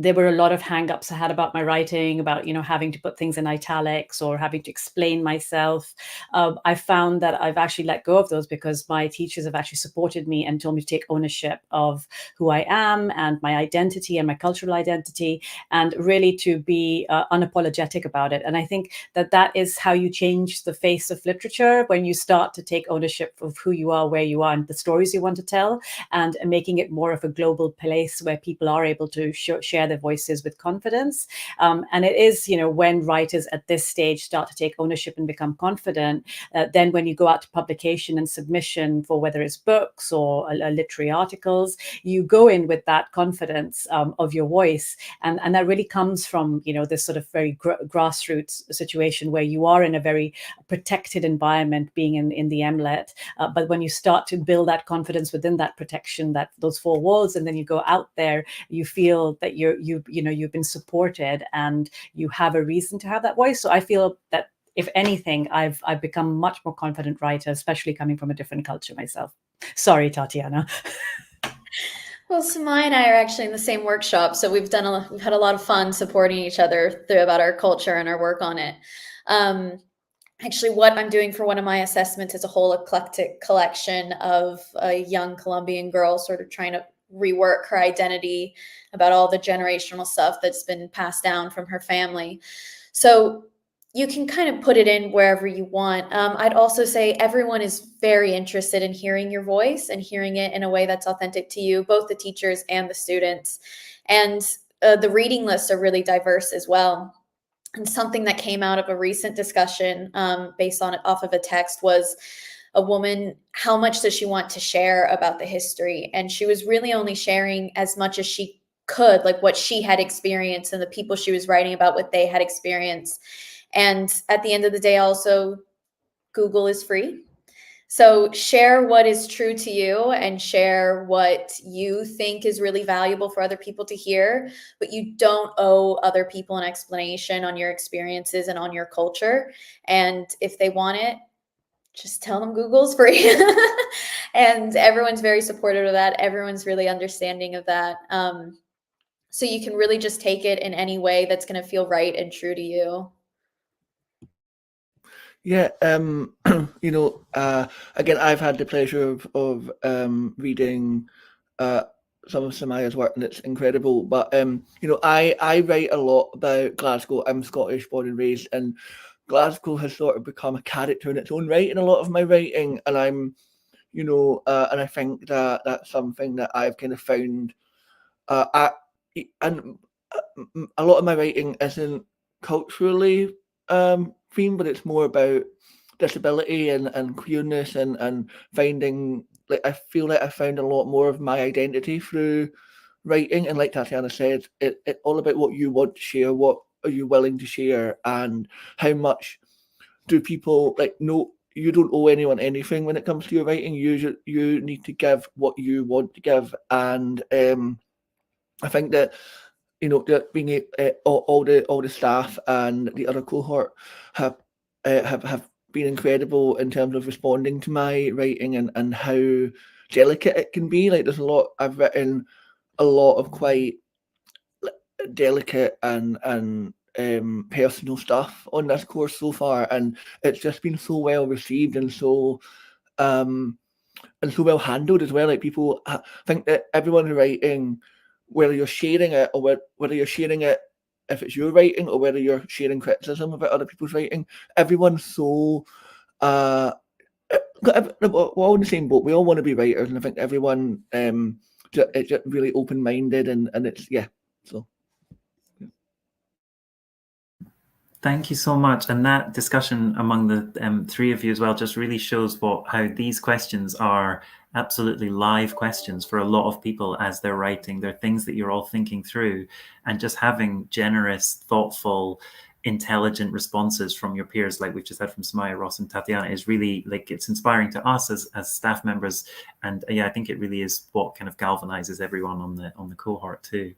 there were a lot of hang-ups I had about my writing, about, having to put things in italics or having to explain myself. I found that I've actually let go of those, because my teachers have actually supported me and told me to take ownership of who I am and my identity and my cultural identity, and really to be unapologetic about it. And I think that is how you change the face of literature, when you start to take ownership of who you are, where you are, and the stories you want to tell, and making it more of a global place where people are able to share their voices with confidence. And it is, when writers at this stage start to take ownership and become confident, then when you go out to publication and submission for whether it's books or literary articles, you go in with that confidence of your voice. And that really comes from, this sort of very grassroots situation where you are in a very protected environment being in the MLitt. But when you start to build that confidence within that protection, those four walls, and then you go out there, you feel that you've been supported and you have a reason to have that voice. So I feel that if anything, I've become a much more confident writer, especially coming from a different culture myself. Sorry, Tatiana. Well, Samaya and I are actually in the same workshop, so we've had a lot of fun supporting each other about our culture and our work on it. Actually, what I'm doing for one of my assessments is a whole eclectic collection of a young Colombian girl sort of trying to rework her identity about all the generational stuff that's been passed down from her family. So you can kind of put it in wherever you want. I'd also say everyone is very interested in hearing your voice and hearing it in a way that's authentic to you, both the teachers and the students. And the reading lists are really diverse as well. And something that came out of a recent discussion based on it off of a text was a woman, how much does she want to share about the history? And she was really only sharing as much as she could, like what she had experienced and the people she was writing about, what they had experienced. And at the end of the day, also, Google is free. So share what is true to you and share what you think is really valuable for other people to hear, but you don't owe other people an explanation on your experiences and on your culture. And if they want it, just tell them Google's free. And everyone's very supportive of that. Everyone's really understanding of that. So you can really just take it in any way that's going to feel right and true to you. Yeah, again, I've had the pleasure of reading some of Samaya's work, and it's incredible. But I write a lot about Glasgow. I'm Scottish, born and raised, and Glasgow has sort of become a character in its own right in a lot of my writing, and I'm, and I think that that's something that I've kind of found. And a lot of my writing isn't culturally themed, but it's more about disability and queerness and finding, like, I feel like I found a lot more of my identity through writing. And like Tatiana said, it's all about what you want to share, what are you willing to share, and how much do people, like, no, you don't owe anyone anything when it comes to your writing. You need to give what you want to give. And I think that that being all the staff and the other cohort have been incredible in terms of responding to my writing and how delicate it can be. Like, I've written a lot of quite delicate and personal stuff on this course so far, and it's just been so well received and so well handled as well. Like, people think that everyone writing, whether you're sharing it or whether you're sharing it if it's your writing or whether you're sharing criticism about other people's writing, everyone's so we're all in the same boat. We all want to be writers, and I think everyone it's just really open-minded, and it's so. Thank you so much. And that discussion among the three of you as well just really shows how these questions are absolutely live questions for a lot of people as they're writing. They're things that you're all thinking through, and just having generous, thoughtful, intelligent responses from your peers, like we've just had from Samaya, Ross, and Tatiana, is really, like, it's inspiring to us as staff members. And I think it really is what kind of galvanizes everyone on the cohort too.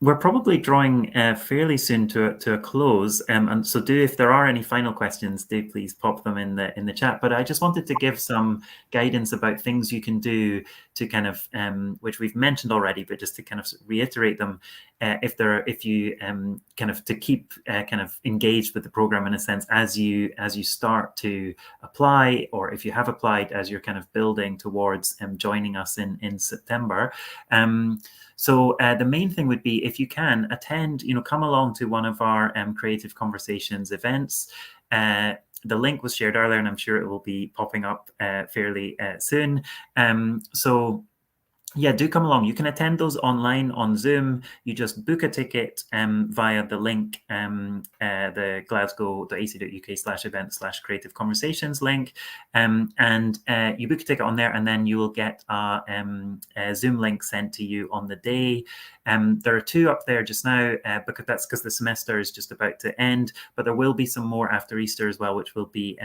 We're probably drawing fairly soon to a close, and so if there are any final questions, do please pop them in the chat. But I just wanted to give some guidance about things you can do to kind of which we've mentioned already, but just to kind of reiterate them, if you kind of to keep kind of engaged with the program in a sense as you start to apply, or if you have applied as you're kind of building towards joining us in September. So the main thing would be, if you can attend, come along to one of our Creative Conversations events. The link was shared earlier, and I'm sure it will be popping up fairly soon. So yeah, do come along. You can attend those online on Zoom. You just book a ticket via the link, the glasgow.ac.uk/event/creative conversations link. And you book a ticket on there, and then you will get a Zoom link sent to you on the day. There are 2 up there just now, because the semester is just about to end, but there will be some more after Easter as well, which will be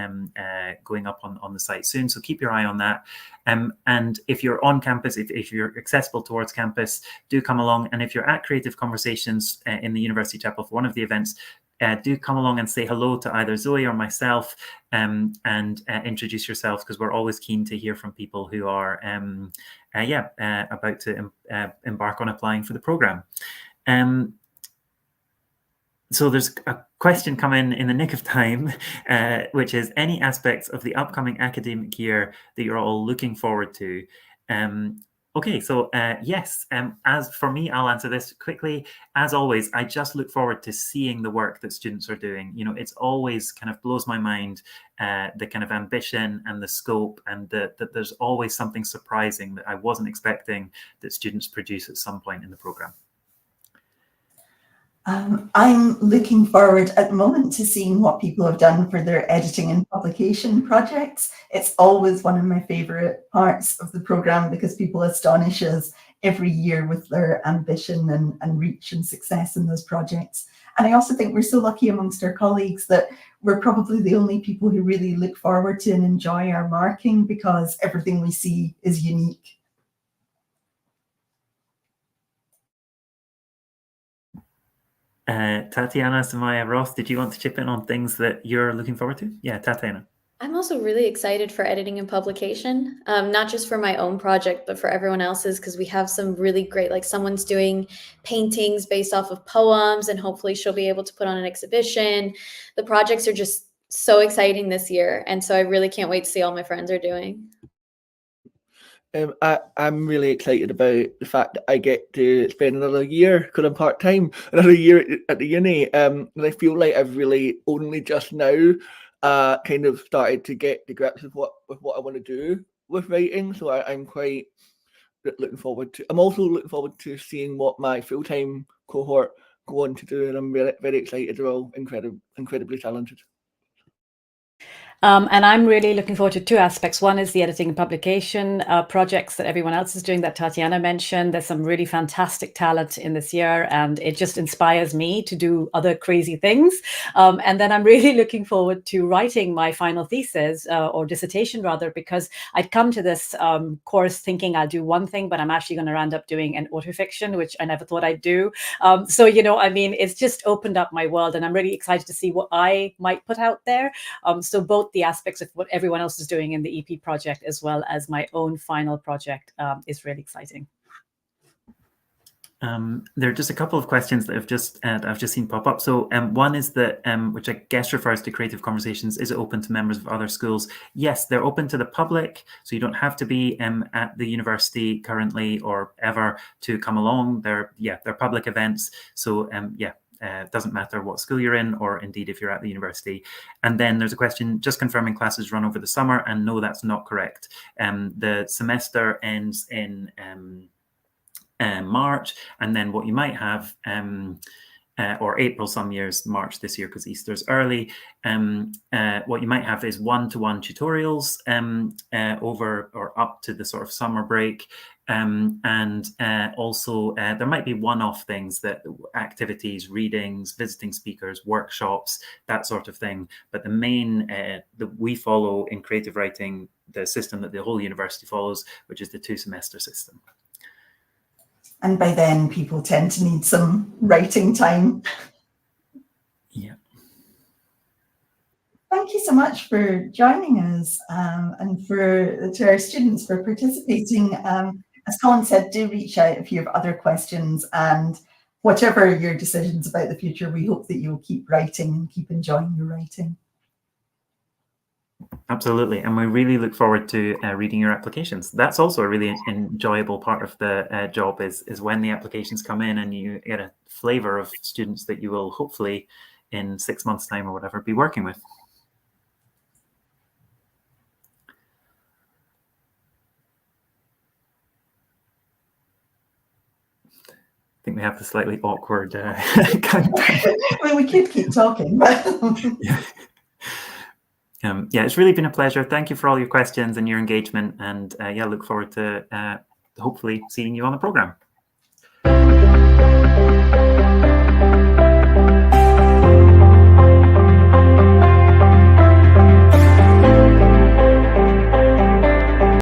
going up on the site soon. So keep your eye on that. And if you're on campus, if you're accessible towards campus, do come along. And if you're at Creative Conversations in the University Chapel for one of the events, do come along and say hello to either Zoe or myself, and introduce yourself, because we're always keen to hear from people who are about to embark on applying for the program. So there's a question come in the nick of time, which is any aspects of the upcoming academic year that you're all looking forward to. Okay, so yes, as for me, I'll answer this quickly. As always, I just look forward to seeing the work that students are doing. You know, it's always kind of blows my mind, the kind of ambition and the scope, and that there's always something surprising that I wasn't expecting that students produce at some point in the program. I'm looking forward at the moment to seeing what people have done for their editing and publication projects. It's always one of my favourite parts of the programme, because people astonish us every year with their ambition and reach and success in those projects. And I also think we're so lucky amongst our colleagues that we're probably the only people who really look forward to and enjoy our marking, because everything we see is unique. Tatiana, Samaya, Ross, did you want to chip in on things that you're looking forward to? Yeah, Tatiana. I'm also really excited for editing and publication, not just for my own project, but for everyone else's, because we have some really great, like someone's doing paintings based off of poems, and hopefully she'll be able to put on an exhibition. The projects are just so exciting this year, and so I really can't wait to see all my friends are doing. I'm really excited about the fact that I get to spend another year, because I'm part-time, another year at the uni. And I feel like I've really only just now kind of started to get the grips with what I want to do with writing. So I'm quite looking forward to. I'm also looking forward to seeing what my full-time cohort go on to do, and I'm really very excited. They're all incredibly talented. And I'm really looking forward to 2 aspects. One is the editing and publication projects that everyone else is doing, that Tatiana mentioned. There's some really fantastic talent in this year, and it just inspires me to do other crazy things. And then I'm really looking forward to writing my final thesis, or dissertation rather, because I'd come to this course thinking I'll do one thing, but I'm actually going to end up doing an autofiction, which I never thought I'd do. So, you know, I mean, it's just opened up my world, and I'm really excited to see what I might put out there. So both the aspects of what everyone else is doing in the EP project, as well as my own final project, is really exciting. There are just a couple of questions that I've just seen pop up. So one is that, which I guess refers to Creative Conversations, is it open to members of other schools? Yes, they're open to the public, so you don't have to be at the university currently or ever to come along. They're public events, so it doesn't matter what school you're in, or indeed if you're at the university. And then there's a question, just confirming classes run over the summer, and no, that's not correct. The semester ends in March, and then what you might have, or April some years, March this year because Easter's early, what you might have is 1-to-1 tutorials over or up to the sort of summer break. And also there might be one-off things, that activities, readings, visiting speakers, workshops, that sort of thing. But the main that we follow in creative writing, the system that the whole university follows, which is the 2-semester system. And by then people tend to need some writing time. Yeah. Thank you so much for joining us, and to our students for participating. As Colin said, do reach out if you have other questions, and whatever your decisions about the future, we hope that you'll keep writing and keep enjoying your writing. Absolutely, and we really look forward to reading your applications. That's also a really enjoyable part of the job, is when the applications come in and you get a flavour of students that you will hopefully in 6 months' time or whatever be working with. think we have the slightly awkward countdown. Well, we could keep talking, but yeah, it's really been a pleasure. Thank you for all your questions and your engagement, and yeah, look forward to hopefully seeing you on the program.